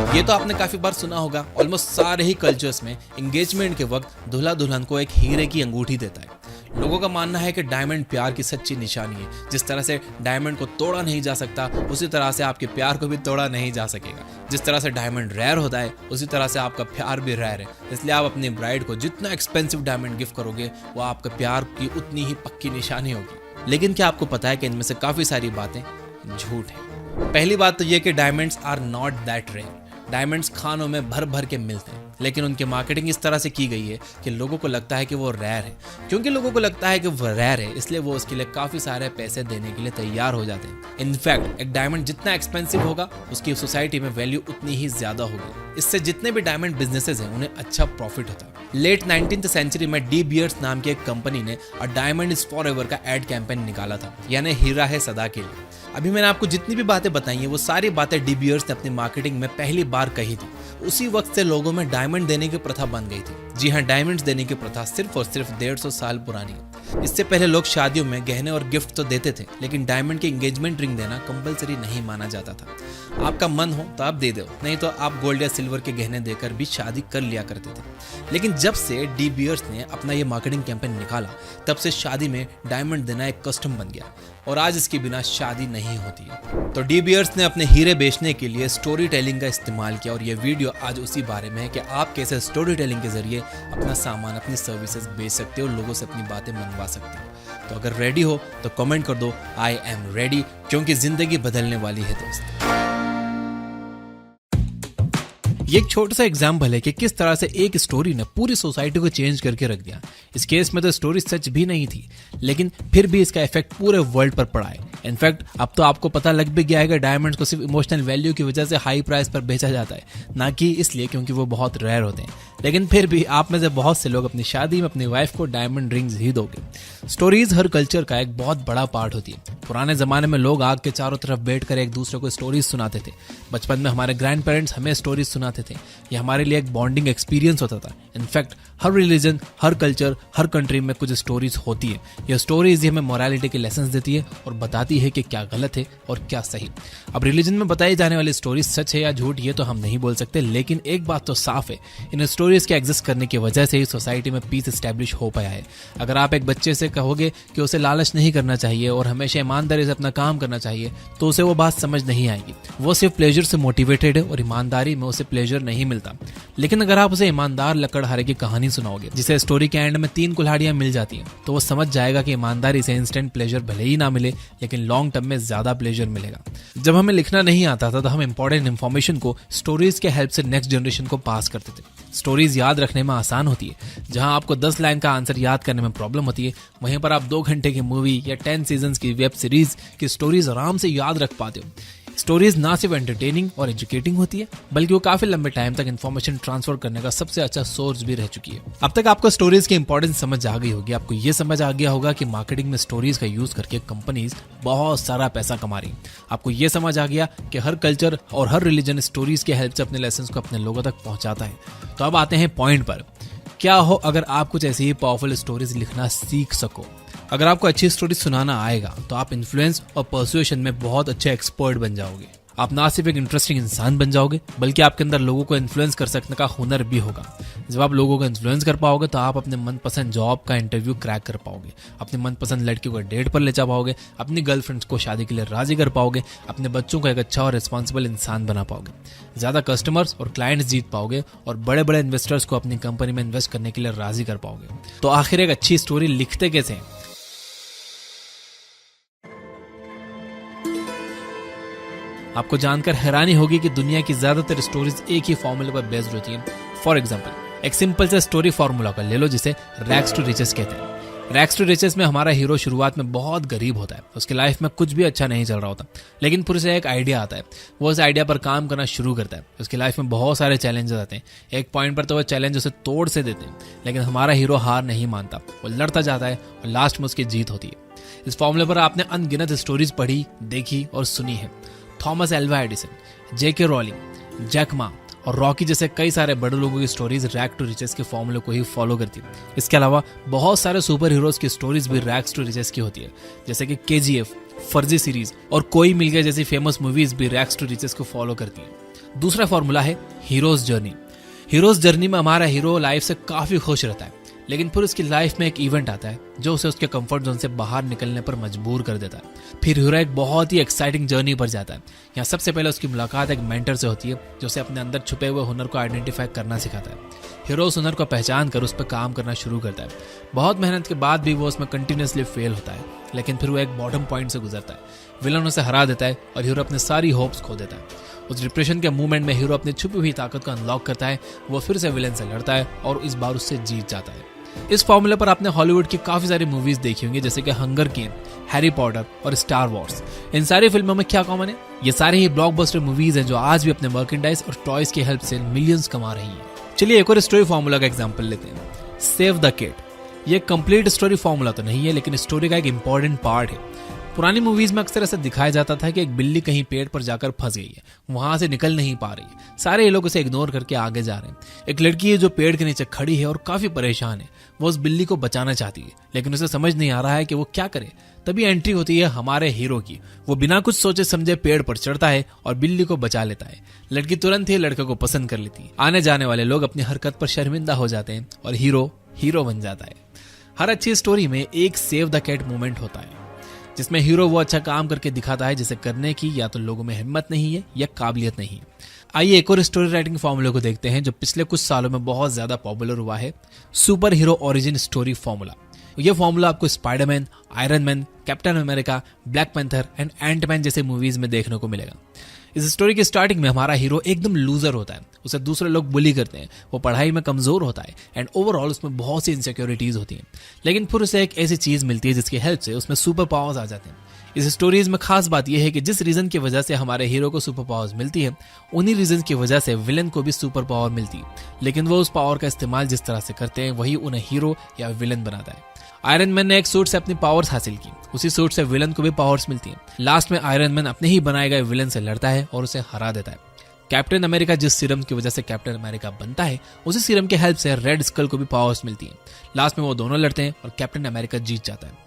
ये तो आपने काफी बार सुना होगा, ऑलमोस्ट सारे ही कल्चर्स में एंगेजमेंट के वक्त दूल्हा दुल्हन को एक हीरे की अंगूठी देता है। लोगों का मानना है कि डायमंड प्यार की सच्ची निशानी है। जिस तरह से डायमंड को तोड़ा नहीं जा सकता, उसी तरह से आपके प्यार को भी तोड़ा नहीं जा सकेगा। जिस तरह से डायमंड रेयर होता है, उसी तरह से आपका प्यार भी रेयर है। इसलिए आप अपनी ब्राइड को जितना एक्सपेंसिव डायमंड गिफ्ट करोगे, वो आपका प्यार की उतनी ही पक्की निशानी होगी। लेकिन क्या आपको पता है कि इनमें से काफी सारी बातें झूठ है। पहली बात तो ये कि diamonds are not that rare. Diamonds खानों में भर भर के मिलते हैं, लेकिन उनकी मार्केटिंग इस तरह से की गई है कि लोगों को लगता है कि वो रेयर है। क्योंकि लोगों को लगता है कि वो रेयर है, इसलिए वो उसके लिए काफी सारे पैसे देने के लिए तैयार हो जाते हैं। इनफैक्ट एक डायमंड जितना एक्सपेंसिव होगा, उसकी सोसाइटी में वैल्यू उतनी ही ज्यादा होगी। इससे जितने भी डायमंड बिजनेसेस हैं, उन्हें अच्छा प्रॉफिट होता है। लेट 19th सेंचुरी में डी बियर्स नाम की एक कंपनी ने a diamond is for ever का एड कैंपेन निकाला था, यानी हीरा है सदा के लिए। अभी मैंने आपको जितनी भी बातें बताई हैं, वो सारी बातें डी बियर्स ने अपनी मार्केटिंग में पहली बार कही थी। उसी वक्त से लोगों में डायमंड देने की प्रथा बन गई थी। जी हाँ, डायमंड्स देने की प्रथा सिर्फ और सिर्फ 150 साल पुरानी है। इससे पहले लोग शादियों में गहने और गिफ्ट तो देते थे, लेकिन डायमंड की एंगेजमेंट रिंग देना कंपलसरी नहीं माना जाता था। आपका मन हो तो आप दे दो, नहीं तो आप गोल्ड या सिल्वर के गहने देकर भी शादी कर लिया करते थे। लेकिन जब से डी बियर्स ने अपना ये मार्केटिंग कैंपेन निकाला, तब से शादी में डायमंड देना एक कस्टम बन गया और आज इसके बिना शादी नहीं होती है। तो डी बियर्स ने अपने हीरे बेचने के लिए स्टोरी टेलिंग का इस्तेमाल किया और ये वीडियो आज उसी बारे में है कि आप कैसे स्टोरी टेलिंग के जरिए अपना सामान, अपनी सर्विसेज बेच सकते हो, लोगों से अपनी बातें मनवा सकते हो। तो अगर रेडी हो तो कमेंट कर दो आई एम रेडी, क्योंकि जिंदगी बदलने वाली है दोस्त। ये एक छोटा सा एग्जाम्पल है कि किस तरह से एक स्टोरी ने पूरी सोसाइटी को चेंज करके रख दिया। इस केस में तो स्टोरी सच भी नहीं थी, लेकिन फिर भी इसका इफेक्ट पूरे वर्ल्ड पर पड़ा है। इनफैक्ट अब तो आपको पता लग भी गया है कि डायमंड्स को सिर्फ इमोशनल वैल्यू की वजह से हाई प्राइस पर बेचा जाता है, ना कि इसलिए क्योंकि वो बहुत रेयर होते हैं। लेकिन फिर भी आप में से बहुत से लोग अपनी शादी में अपनी वाइफ को डायमंड रिंग्स ही दोगे। स्टोरीज हर कल्चर का एक बहुत बड़ा पार्ट होती है। पुराने जमाने में लोग आग के चारों तरफ बैठकर एक दूसरे को स्टोरीज सुनाते थे। बचपन में हमारे ग्रैंड पेरेंट्स हमें स्टोरीज सुनाते थे। ये हमारे लिए एक बॉन्डिंग एक्सपीरियंस होता था। इनफैक्ट हर रिलीजन, हर कल्चर, हर कंट्री में कुछ स्टोरीज होती है। ये स्टोरीज हमें मोरालिटी के लेसन्स देती है और बताती है कि क्या गलत है और क्या सही। अब रिलीजन में बताई जाने वाली स्टोरीज सच है या झूठ, ये तो हम नहीं बोल सकते, लेकिन एक बात तो साफ है, इन स्टोरीज के एग्जिस्ट करने की वजह से ही सोसाइटी में पीस एस्टेब्लिश हो पाया है। अगर आप एक बच्चे से कहोगे कि उसे लालच नहीं करना चाहिए और हमेशा ईमानदारी से अपना काम करना चाहिए, तो उसे वो बात समझ नहीं आएगी। वो सिर्फ प्लेजर से मोटिवेटेड है और ईमानदारी में उसे प्लेजर नहीं मिलता। लेकिन अगर आप उसे ईमानदार लकड़हारे की कहानी सुनाओगे, जिसे स्टोरी के एंड में 3 कुल्हाड़ियां मिल जाती हैं, तो वो समझ जाएगा कि ईमानदारी से इंस्टेंट प्लेजर भले ही ना मिले, लेकिन लॉन्ग टर्म में ज्यादा प्लेजर मिलेगा। जब हमें लिखना नहीं आता था, तो हम इंपॉर्टेंट इन्फॉर्मेशन को स्टोरीज के हेल्प से नेक्स्ट जनरेशन को पास करते थे। स्टोरीज याद रखने में आसान होती है। जहां आपको 10 लाइन का आंसर याद करने में प्रॉब्लम होती है, वहीं पर आप 2 घंटे की मूवी या 10 सीजन्स की वेब सीरीज की स्टोरीज आराम से याद रख पाते हो। स्टोरीज ना सिर्फ एंटरटेनिंग और एजुकेटिंग होती है, बल्कि वो काफी लंबे टाइम तक इन्फॉर्मेशन ट्रांसफर करने का सबसे अच्छा सोर्स भी रह चुकी है। अब तक आपको स्टोरीज की इंपॉर्टेंस समझ आ गई होगी। आपको ये समझ आ गया होगा कि मार्केटिंग में स्टोरीज का यूज करके कंपनीज बहुत सारा पैसा कमा रही। आपको ये समझ आ गया कि हर कल्चर और हर रिलीजन स्टोरीज की हेल्प से अपने लेसन को अपने लोगों तक पहुंचाता है। तो अब आते हैं पॉइंट पर। क्या हो अगर आप कुछ ऐसी ही पावरफुल स्टोरीज लिखना सीख सको? अगर आपको अच्छी स्टोरी सुनाना आएगा, तो आप इन्फ्लुएंस और पर्सुएशन में बहुत अच्छे एक्सपर्ट बन जाओगे। आप ना सिर्फ एक इंटरेस्टिंग इंसान बन जाओगे, बल्कि आपके अंदर लोगों को इन्फ्लुएंस कर सकने का हुनर भी होगा। जब आप लोगों को इन्फ्लुएंस कर पाओगे, तो आप अपने मनपसंद जॉब का इंटरव्यू क्रैक कर पाओगे, अपने मनपसंद लड़की को डेट पर ले जा पाओगे, अपनी गर्लफ्रेंड्स को शादी के लिए राजी कर पाओगे, अपने बच्चों को एक अच्छा और रिस्पॉन्सिबल इंसान बना पाओगे, ज्यादा कस्टमर्स और क्लाइंट्स जीत पाओगे और बड़े बड़े इन्वेस्टर्स को अपनी कंपनी में इन्वेस्ट करने के लिए राजी कर पाओगे। तो आखिर एक अच्छी स्टोरी लिखते कैसे हैं? आपको जानकर हैरानी होगी कि दुनिया की ज्यादातर स्टोरीज एक ही फॉर्मूले पर बेस्ड होती हैं। फॉर एग्जांपल, एक सिंपल सा स्टोरी फॉर्मूला का ले लो, जिसे रैग्स टू रिचेस कहते हैं। रैग्स टू रिचेस में हमारा हीरो शुरुआत में बहुत गरीब होता है। उसकी लाइफ में कुछ भी अच्छा नहीं चल रहा होता, लेकिन फिर उसे एक आइडिया आता है। वो उस आइडिया पर काम करना शुरू करता है। उसकी लाइफ में बहुत सारे चैलेंजेस आते हैं। एक पॉइंट पर तो वो चैलेंज उसे तोड़ से देते हैं, लेकिन हमारा हीरो हार नहीं मानता। वो लड़ता जाता है और लास्ट में उसकी जीत होती है। इस फॉर्मूले पर आपने अनगिनत स्टोरीज पढ़ी, देखी और सुनी है। थॉमस एल्वा एडिसन, जेके रोलिंग, जैक मा और रॉकी जैसे कई सारे बड़े लोगों की स्टोरीज रैग टू रिचेस के फॉर्मूले को ही फॉलो करती है। इसके अलावा बहुत सारे सुपर हीरोज की स्टोरीज भी रैग्स टू रिचेस की होती है, जैसे कि KGF, फर्जी सीरीज और कोई मिल गया जैसी फेमस मूवीज भी रैग्स टू रिचेस को फॉलो करती है। दूसरा फॉर्मूला है हीरोज जर्नी। हीरोज जर्नी में हमारा हीरो लाइफ से काफी खुश रहता है, लेकिन फिर उसकी लाइफ में एक इवेंट आता है जो उसे उसके कंफर्ट जोन से बाहर निकलने पर मजबूर कर देता है। फिर हीरो एक बहुत ही एक्साइटिंग जर्नी पर जाता है। यहाँ सबसे पहले उसकी मुलाकात एक मेंटर से होती है जो उसे अपने अंदर छुपे हुए हुनर को आइडेंटिफाई करना सिखाता है। हीरो उस हुनर को पहचान कर उस पर काम करना शुरू करता है। बहुत मेहनत के बाद भी वो उसमें कंटिन्यूसली फेल होता है, लेकिन फिर वो एक बॉटम पॉइंट से गुजरता है। विलन उसे हरा देता है और हीरो अपनी सारी होप्स खो देता है। उस डिप्रेशन के मूवमेंट में हीरो अपनी छुपी हुई ताकत को अनलॉक करता है। वो फिर से विलन से लड़ता है और इस बार उससे जीत जाता है। इस फॉर्मूले पर आपने हॉलीवुड की काफी सारी मूवीज देखी होंगी, जैसे कि हंगर गेम, हैरी पॉटर और स्टार वॉर्स। इन सारी फिल्मों में क्या कॉमन है? ये सारे ही ब्लॉकबस्टर मूवीज हैं जो आज भी अपने मर्केंडाइज और टॉयज की हेल्प से मिलियंस कमा रही हैं। चलिए एक और स्टोरी फॉर्मूला का एग्जांपल लेते हैं, सेव द किड। ये कंप्लीट स्टोरी फॉर्मूला तो नहीं है, लेकिन स्टोरी का एक इंपॉर्टेंट पार्ट है। पुरानी मूवीज में अक्सर ऐसा दिखाया जाता था कि एक बिल्ली कहीं पेड़ पर जाकर फंस गई है, वहां से निकल नहीं पा रही है, सारे ये लोग उसे इग्नोर करके आगे जा रहे हैं। एक लड़की है जो पेड़ के नीचे खड़ी है और काफी परेशान है। वो उस बिल्ली को बचाना चाहती है, लेकिन उसे समझ नहीं आ रहा है कि वो क्या करे। तभी एंट्री होती है हमारे हीरो की। वो बिना कुछ सोचे समझे पेड़ पर चढ़ता है और बिल्ली को बचा लेता है। लड़की तुरंत ही लड़के को पसंद कर लेती है। आने जाने वाले लोग अपनी हरकत पर शर्मिंदा हो जाते हैं और हीरो बन जाता है। हर अच्छी स्टोरी में एक सेव द कैट मोमेंट होता है, जिसमें हीरो वो अच्छा काम करके दिखाता है जिसे करने की या तो लोगों में हिम्मत नहीं है या काबिलियत नहीं है। आइए एक और स्टोरी राइटिंग फॉर्मूले को देखते हैं जो पिछले कुछ सालों में बहुत ज्यादा पॉपुलर हुआ है, super hero origin story formula. यह फॉर्मूला आपको Spiderman, Iron Man, Captain America, Black Panther and Antman movies मूवीज में देखने को मिलेगा। इस स्टोरी की स्टार्टिंग में हमारा हीरो एकदम लूजर होता है। उसे दूसरे लोग बुली करते हैं, वो पढ़ाई में कमजोर होता है एंड ओवरऑल उसमें बहुत सी इनसिक्योरिटीज होती हैं। लेकिन फिर उसे एक ऐसी चीज मिलती है जिसकी हेल्प से उसमें सुपर पावर्स आ जाते हैं। इस स्टोरीज में खास बात यह है कि जिस रीजन की वजह से हमारे हीरो को सुपर पावर्स मिलती है, उन्हीं रीजन की वजह से विलन को भी सुपर पावर मिलती है। लेकिन वो उस पावर का इस्तेमाल जिस तरह से करते हैं वही उन्हें हीरो या विलन बनाता है। आयरन मैन ने एक सूट से अपनी पावर्स हासिल की, उसी सूट से विलन को भी पावर्स मिलती हैं। लास्ट में आयरन मैन अपने ही बनाए गए विलन से लड़ता है और उसे हरा देता है। कैप्टन अमेरिका जिस सीरम की वजह से कैप्टन अमेरिका बनता है, उसी सीरम के हेल्प से रेड स्कल को भी पावर्स मिलती हैं। लास्ट में वो दोनों लड़ते हैं और कैप्टन अमेरिका जीत जाता है।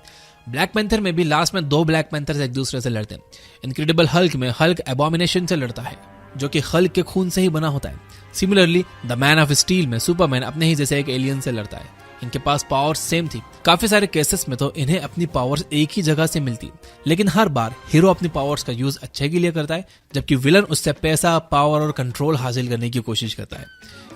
ब्लैक पैंथर में भी लास्ट में दो ब्लैक पैंथर्स एक दूसरे से लड़ते हैं। इनक्रेडिबल हल्क में हल्क एबॉमिनेशन से लड़ता है, जो कि हल्क के खून से ही बना होता है। Similarly the man of steel में सुपरमैन अपने ही जैसे एक एलियन से लड़ता है। इनके पास पावर सेम थी। काफी सारे केसेस में तो इन्हें अपनी पावर्स एक ही जगह से मिलती, लेकिन हर बार हीरो अपनी पावर्स का यूज अच्छे के लिए करता है, जबकि विलन उससे पैसा, पावर और कंट्रोल हासिल करने की कोशिश करता है।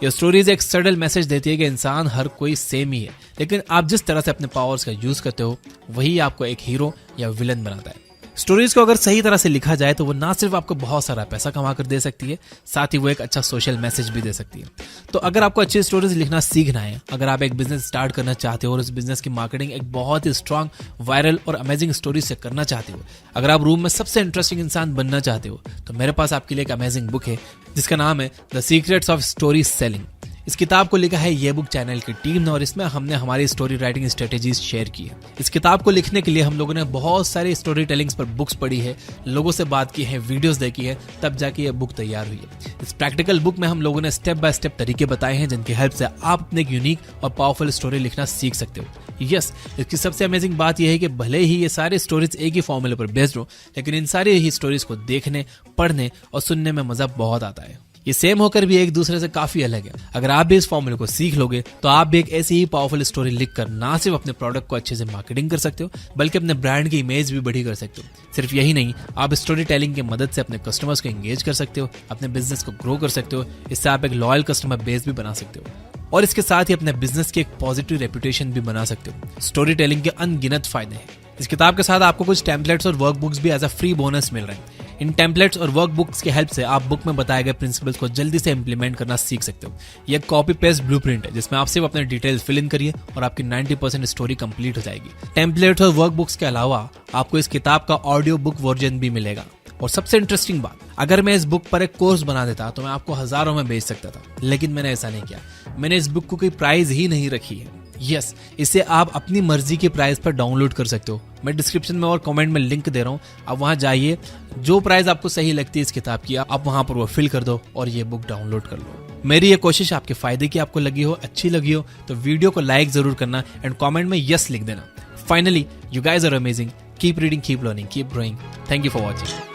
यह स्टोरीज एक सटल मैसेज देती है कि इंसान हर कोई सेम ही है, लेकिन आप जिस तरह से अपने पावर्स का यूज करते हो वही आपको एक हीरो या विलन बनाता है। स्टोरीज को अगर सही तरह से लिखा जाए तो वो ना सिर्फ आपको बहुत सारा पैसा कमा कर दे सकती है, साथ ही वो एक अच्छा सोशल मैसेज भी दे सकती है। तो अगर आपको अच्छी स्टोरीज लिखना सीखना है, अगर आप एक बिजनेस स्टार्ट करना चाहते हो और उस बिजनेस की मार्केटिंग एक बहुत ही स्ट्रांग, वायरल और अमेजिंग स्टोरी से करना चाहते हो, अगर आप रूम में सबसे इंटरेस्टिंग इंसान बनना चाहते हो, तो मेरे पास आपके लिए एक अमेजिंग बुक है जिसका नाम है the secrets of story selling. इस किताब को लिखा है ये बुक चैनल की टीम ने और इसमें हमने हमारी स्टोरी राइटिंग स्ट्रेटेजीज शेयर की है। इस किताब को लिखने के लिए हम लोगों ने बहुत सारे स्टोरी टेलिंग्स पर बुक्स पढ़ी है, लोगों से बात की है, वीडियोस देखी है, तब जाके ये बुक तैयार हुई है। इस प्रैक्टिकल बुक में हम लोगों ने स्टेप बाय स्टेप तरीके बताए हैं जिनकी हेल्प से आप अपने एक यूनिक और पावरफुल स्टोरी लिखना सीख सकते हो। यस, इसकी सबसे अमेजिंग बात यह है कि भले ही ये सारे स्टोरीज एक ही फॉर्मूले पर बेस्ड हो, लेकिन इन सारी ही स्टोरीज को देखने, पढ़ने और सुनने में मजा बहुत आता है। ये सेम होकर भी एक दूसरे से काफी अलग है। अगर आप भी इस फॉर्मूले को सीख लोगे तो आप भी एक ऐसी ही पावरफुल स्टोरी लिखकर ना सिर्फ अपने प्रोडक्ट को अच्छे से मार्केटिंग कर सकते हो, बल्कि अपने ब्रांड की इमेज भी बढ़ी कर सकते हो। सिर्फ यही नहीं, आप स्टोरी टेलिंग की मदद से अपने कस्टमर्स को एंगेज कर सकते हो, अपने बिजनेस को ग्रो कर सकते हो। इससे आप एक लॉयल कस्टमर बेस भी बना सकते हो और इसके साथ ही अपने बिजनेस की एक पॉजिटिव रेपुटेशन भी बना सकते हो। स्टोरी टेलिंग के अनगिनत फायदे हैं। इस किताब के साथ आपको कुछ टेम्पलेट्स और वर्कबुक्स भी एज अ फ्री बोनस मिल रहे हैं। इन टेम्पलेट्स और वर्कबुक्स की हेल्प से आप बुक में बताए गए प्रिंसिपल्स को जल्दी से इंप्लीमेंट करना सीख सकते हो। यह कॉपी पेस्ट ब्लूप्रिंट है जिसमें आप सिर्फ अपने डिटेल्स फिल इन करिए और आपकी 90% स्टोरी कंप्लीट हो जाएगी। टेम्पलेट्स और वर्कबुक्स के अलावा आपको इस किताब का ऑडियो बुक वर्जन भी मिलेगा। और सबसे इंटरेस्टिंग बात, अगर मैं इस बुक पर एक कोर्स बना देता तो मैं आपको हजारों में बेच सकता था, लेकिन मैंने ऐसा नहीं किया। मैंने इस बुक को कोई प्राइस ही नहीं रखी है। यस, इसे आप अपनी मर्जी के प्राइस पर डाउनलोड कर सकते हो। मैं डिस्क्रिप्शन में और कमेंट में लिंक दे रहा हूँ, आप वहां जाइए, जो प्राइस आपको सही लगती है इस किताब की आप वहां पर वो फिल कर दो और ये बुक डाउनलोड कर लो। मेरी ये कोशिश आपके फायदे की आपको लगी हो, अच्छी लगी हो तो वीडियो को लाइक जरूर करना एंड कॉमेंट में यस लिख देना। Finally, you guys are amazing. Keep reading, keep learning, keep growing. Thank you for watching.